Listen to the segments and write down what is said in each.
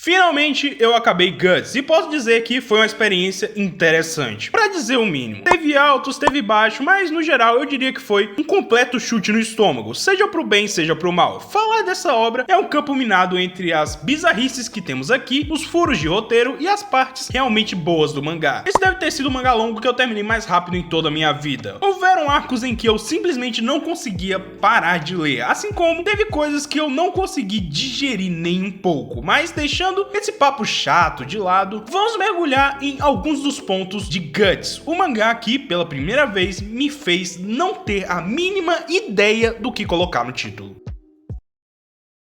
Finalmente eu acabei Guts e posso dizer que foi uma experiência interessante, pra dizer o mínimo. Teve altos, teve baixo, mas no geral eu diria que foi um completo chute no estômago, seja pro bem, seja pro mal. Falar dessa obra é um campo minado entre as bizarrices que temos aqui, os furos de roteiro e as partes realmente boas do mangá. Esse deve ter sido o mangá longo que eu terminei mais rápido em toda a minha vida. Houveram arcos em que eu simplesmente não conseguia parar de ler, assim como teve coisas que eu não consegui digerir nem um pouco, mas deixando esse papo chato de lado, vamos mergulhar em alguns dos pontos de Guts, o mangá que pela primeira vez me fez não ter a mínima ideia do que colocar no título.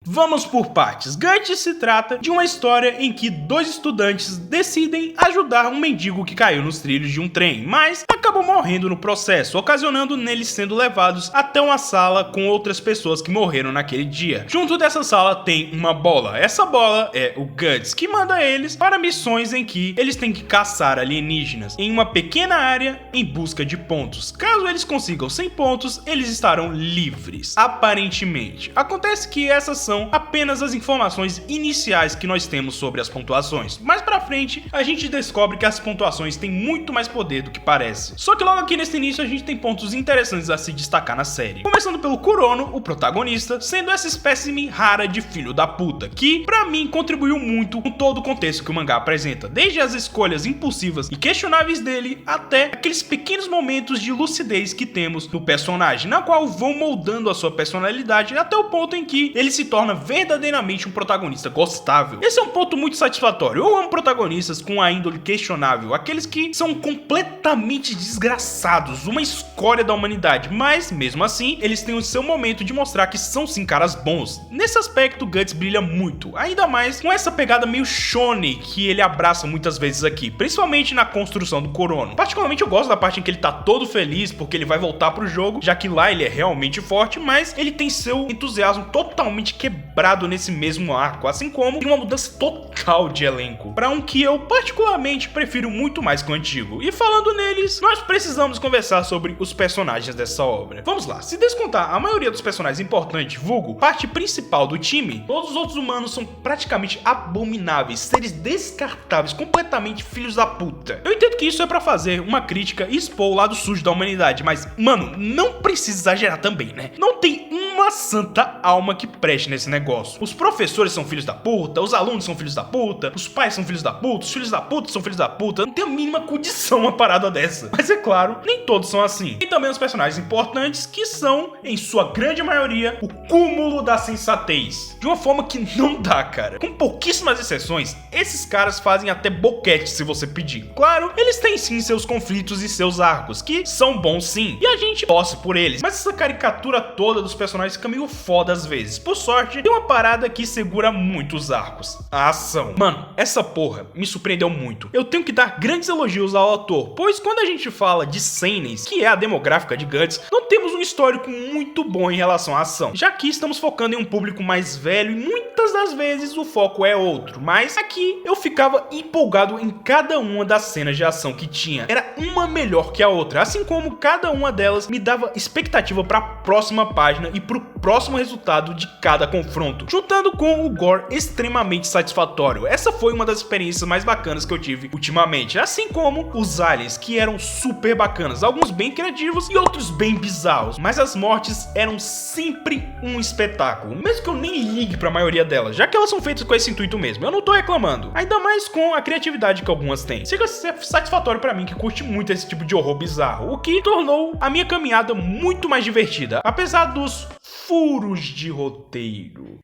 Vamos por partes. Guts se trata de uma história em que dois estudantes decidem ajudar um mendigo que caiu nos trilhos de um trem, mas acabam morrendo no processo, ocasionando neles sendo levados até uma sala com outras pessoas que morreram naquele dia. Junto dessa sala tem uma bola. Essa bola é o Guts, que manda eles para missões em que eles têm que caçar alienígenas em uma pequena área em busca de pontos. Caso eles consigam 100 pontos, eles estarão livres, aparentemente. Acontece que essas são apenas as informações iniciais que nós temos sobre as pontuações. Mais pra frente, a gente descobre que as pontuações têm muito mais poder do que parece. Só que logo aqui nesse início a gente tem pontos interessantes a se destacar na série. Começando pelo Kurono, o protagonista, sendo essa espécime rara de filho da puta, que pra mim contribuiu muito com todo o contexto que o mangá apresenta, desde as escolhas impulsivas e questionáveis dele, até aqueles pequenos momentos de lucidez que temos no personagem, na qual vão moldando a sua personalidade até o ponto em que ele se torna verdadeiramente um protagonista gostável. Esse é um ponto muito satisfatório. Eu amo protagonistas com a índole questionável, aqueles que são completamente desgraçados, uma escória da humanidade, mas mesmo assim eles têm o seu momento de mostrar que são sim caras bons. Nesse aspecto, Guts brilha muito, ainda mais com essa pegada meio shonen que ele abraça muitas vezes aqui, principalmente na construção do Kurono. Particularmente eu gosto da parte em que ele tá todo feliz porque ele vai voltar pro jogo, já que lá ele é realmente forte, mas ele tem seu entusiasmo totalmente quebrado nesse mesmo arco, assim como tem uma mudança total de elenco, para um que eu particularmente prefiro muito mais que o antigo. E falando neles, nós precisamos conversar sobre os personagens dessa obra. Vamos lá, se descontar a maioria dos personagens importantes, vulgo, parte principal do time, todos os outros humanos são praticamente abomináveis, seres descartáveis, completamente filhos da puta. Eu entendo que isso é pra fazer uma crítica e expor o lado sujo da humanidade, mas, mano, não precisa exagerar também, né? Não tem uma santa alma que preste nesse negócio. Os professores são filhos da puta, os alunos são filhos da puta, os pais são filhos da puta, os filhos da puta são filhos da puta. Não tem a mínima condição uma parada dessa. Mas é claro, nem todos são assim. E também os personagens importantes que são, em sua grande maioria, o cúmulo da sensatez. De uma forma que não dá, cara. Com pouquíssimas exceções, esses caras fazem até boquete se você pedir. Claro, eles têm sim seus conflitos e seus arcos, que são bons sim, e a gente torce por eles. Mas essa caricatura toda dos personagens fica meio foda às vezes. Por sorte, tem uma parada que segura muito os arcos: a ação. Mano, essa porra me surpreendeu muito. Eu tenho que dar grandes elogios ao autor, pois quando a gente fala de seinen, que é a demográfica de Guts, não temos um histórico muito bom em relação à ação, já que estamos focando em um público mais velho e muitas das vezes o foco é outro. Mas aqui eu ficava empolgado em cada uma das cenas de ação que tinha. Era uma melhor que a outra, assim como cada uma delas me dava expectativa para a próxima página e pro próximo resultado de cada confronto, juntando com o gore extremamente satisfatório. Essa foi uma das experiências mais bacanas que eu tive ultimamente, assim como os aliens, que eram super bacanas, alguns bem criativos e outros bem bizarros, mas as mortes eram sempre um espetáculo, mesmo que eu nem ligue pra maioria delas, já que elas são feitas com esse intuito mesmo. Eu não tô reclamando, ainda mais com a criatividade que algumas têm. Chega a ser satisfatório pra mim, que curte muito esse tipo de horror bizarro, o que tornou a minha caminhada muito mais divertida, apesar dos furos de roteiro.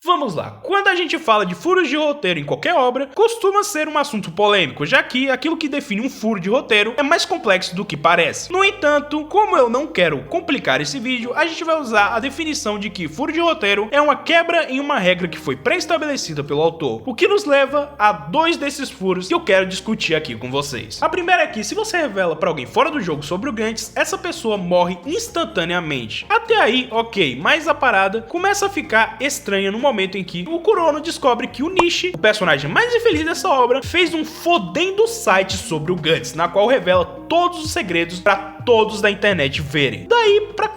Vamos lá, quando a gente fala de furos de roteiro em qualquer obra, costuma ser um assunto polêmico, já que aquilo que define um furo de roteiro é mais complexo do que parece. No entanto, como eu não quero complicar esse vídeo, a gente vai usar a definição de que furo de roteiro é uma quebra em uma regra que foi pré-estabelecida pelo autor, o que nos leva a dois desses furos que eu quero discutir aqui com vocês. A primeira é que, se você revela pra alguém fora do jogo sobre o Gantz, essa pessoa morre instantaneamente. Até aí, ok, mas a parada começa a ficar estranha no momento em que o Kurono descobre que o Nishi, o personagem mais infeliz dessa obra, fez um fodendo site sobre o Gantz, na qual revela todos os segredos para todos da internet verem. Daí, pra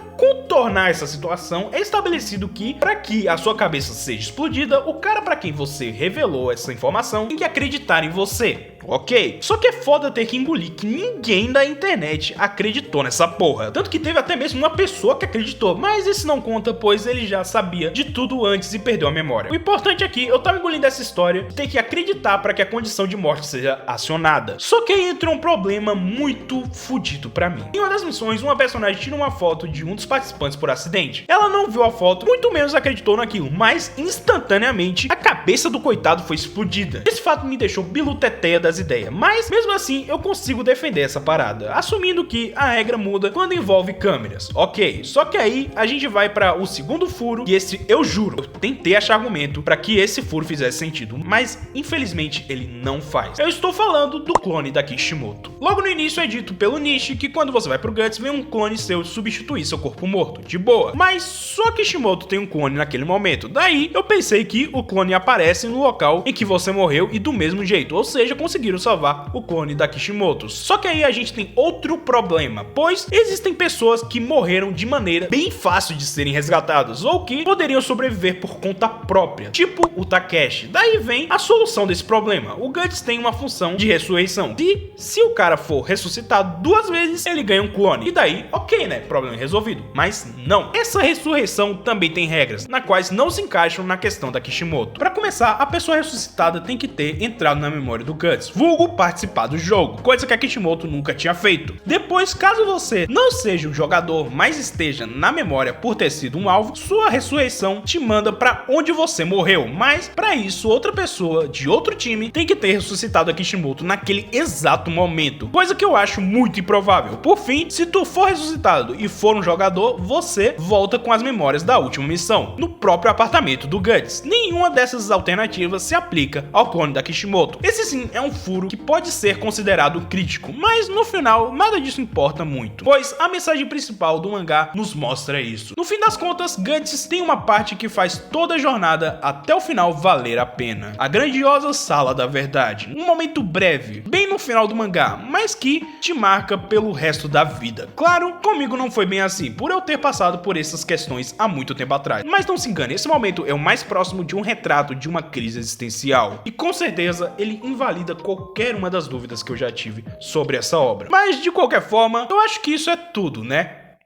contornar essa situação, é estabelecido que, para que a sua cabeça seja explodida, o cara para quem você revelou essa informação tem que acreditar em você. Ok, só que é foda ter que engolir que ninguém da internet acreditou nessa porra. Tanto que teve até mesmo uma pessoa que acreditou, mas isso não conta, pois ele já sabia de tudo antes e perdeu a memória. O importante aqui, eu tava engolindo essa história, ter que acreditar para que a condição de morte seja acionada. Só que aí entra um problema muito fudido pra mim. Em uma das missões, uma personagem tira uma foto de um dos participantes por acidente. Ela não viu a foto, muito menos acreditou naquilo, mas instantaneamente a cabeça do coitado foi explodida. Esse fato me deixou biluteteia das ideias, mas mesmo assim eu consigo defender essa parada, assumindo que a regra muda quando envolve câmeras. Ok, só que aí a gente vai para o segundo furo, e esse eu juro, eu tentei achar argumento para que esse furo fizesse sentido, mas infelizmente ele não faz. Eu estou falando do clone da Kishimoto. Logo no início é dito pelo Nishi que quando você vai pro Guts, vem um clone seu substituir seu corpo morto, de boa. Mas só Kishimoto tem um clone naquele momento, daí eu pensei que o clone aparece no local em que você morreu e do mesmo jeito, ou seja, conseguiram salvar o clone da Kishimoto. Só que aí a gente tem outro problema, pois existem pessoas que morreram de maneira bem fácil de serem resgatadas, ou que poderiam sobreviver por conta própria, tipo o Takeshi. Daí vem a solução desse problema. O Guts tem uma função de ressurreição, e se o cara for ressuscitado 2 vezes, ele ganha um clone. E daí, ok, né? Problema resolvido. Mas não. Essa ressurreição também tem regras, nas quais não se encaixam na questão da Kishimoto. Para começar, a pessoa ressuscitada tem que ter entrado na memória do Guts, vulgo participar do jogo, coisa que a Kishimoto nunca tinha feito. Depois, caso você não seja o jogador, mas esteja na memória por ter sido um alvo, sua ressurreição te manda para onde você morreu, mas para isso outra pessoa de outro time tem que ter ressuscitado a Kishimoto naquele exato momento, coisa que eu acho muito improvável. Por fim, se tu for ressuscitado e for um jogador, você volta com as memórias da última missão, no próprio apartamento do Guts. Nenhuma dessas alternativas se aplica ao clone da Kishimoto. Esse sim é um furo que pode ser considerado crítico, mas no final nada disso importa muito, pois a mensagem principal do mangá nos mostra isso. No fim das contas, Guts tem uma parte que faz toda a jornada até o final valer a pena. A grandiosa Sala da Verdade, um momento breve, bem no final do mangá, mas que te marca pelo resto da vida. Claro, comigo não foi bem assim, por eu ter passado por essas questões há muito tempo atrás, mas não se engane, esse momento é o mais próximo de um retrato de uma crise existencial, e com certeza ele invalida qualquer uma das dúvidas que eu já tive sobre essa obra. Mas de qualquer forma, eu acho que isso é tudo, né?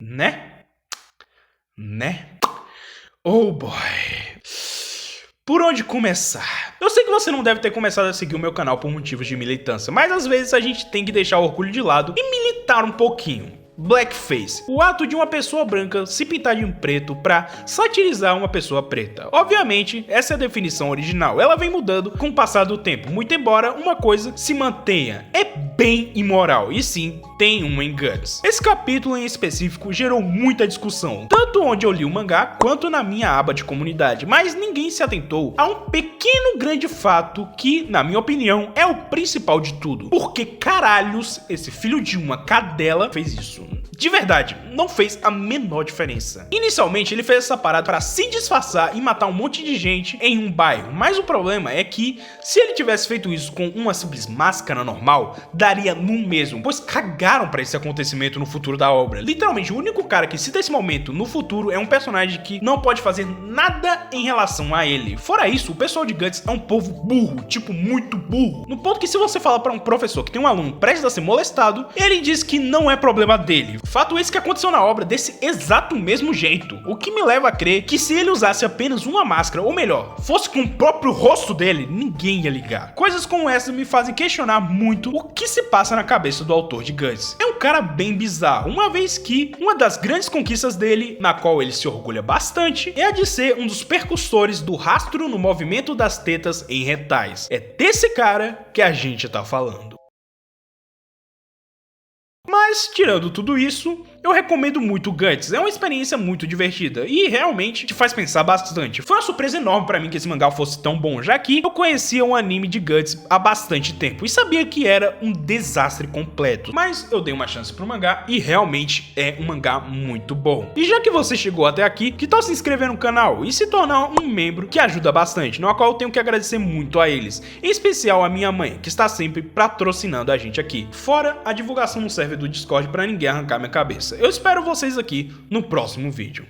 Oh boy. Por onde começar? Eu sei que você não deve ter começado a seguir o meu canal por motivos de militância, mas às vezes a gente tem que deixar o orgulho de lado e militar um pouquinho. Blackface, o ato de uma pessoa branca se pintar de preto pra satirizar uma pessoa preta. Obviamente, essa é a definição original, ela vem mudando com o passar do tempo, muito embora uma coisa se mantenha. É bem imoral, e sim, tem uma em Guts. Esse capítulo em específico gerou muita discussão, tanto onde eu li o mangá, quanto na minha aba de comunidade, mas ninguém se atentou a um pequeno grande fato que, na minha opinião, é o principal de tudo. Porque caralhos, esse filho de uma cadela fez isso? De verdade, não fez a menor diferença. Inicialmente ele fez essa parada para se disfarçar e matar um monte de gente em um bairro, mas o problema é que se ele tivesse feito isso com uma simples máscara normal, daria no mesmo, pois cagaram para esse acontecimento no futuro da obra. Literalmente o único cara que cita esse momento no futuro é um personagem que não pode fazer nada em relação a ele. Fora isso, o pessoal de Guts é um povo burro, tipo muito burro, no ponto que se você fala para um professor que tem um aluno prestes a ser molestado, ele diz que não é problema dele. Fato esse que aconteceu na obra desse exato mesmo jeito, o que me leva a crer que se ele usasse apenas uma máscara, ou melhor, fosse com o próprio rosto dele, ninguém ia ligar. Coisas como essa me fazem questionar muito o que se passa na cabeça do autor de Guts. É um cara bem bizarro, uma vez que uma das grandes conquistas dele, na qual ele se orgulha bastante, é a de ser um dos percussores do rastro no movimento das tetas em hentais. É desse cara que a gente tá falando. Mas, tirando tudo isso, eu recomendo muito Guts, é uma experiência muito divertida e realmente te faz pensar bastante. Foi uma surpresa enorme pra mim que esse mangá fosse tão bom, já que eu conhecia um anime de Guts há bastante tempo e sabia que era um desastre completo, mas eu dei uma chance pro mangá e realmente é um mangá muito bom. E já que você chegou até aqui, que tal se inscrever no canal e se tornar um membro que ajuda bastante, no qual eu tenho que agradecer muito a eles, em especial a minha mãe, que está sempre patrocinando a gente aqui. Fora a divulgação no server do Discord pra ninguém arrancar minha cabeça. Eu espero vocês aqui no próximo vídeo.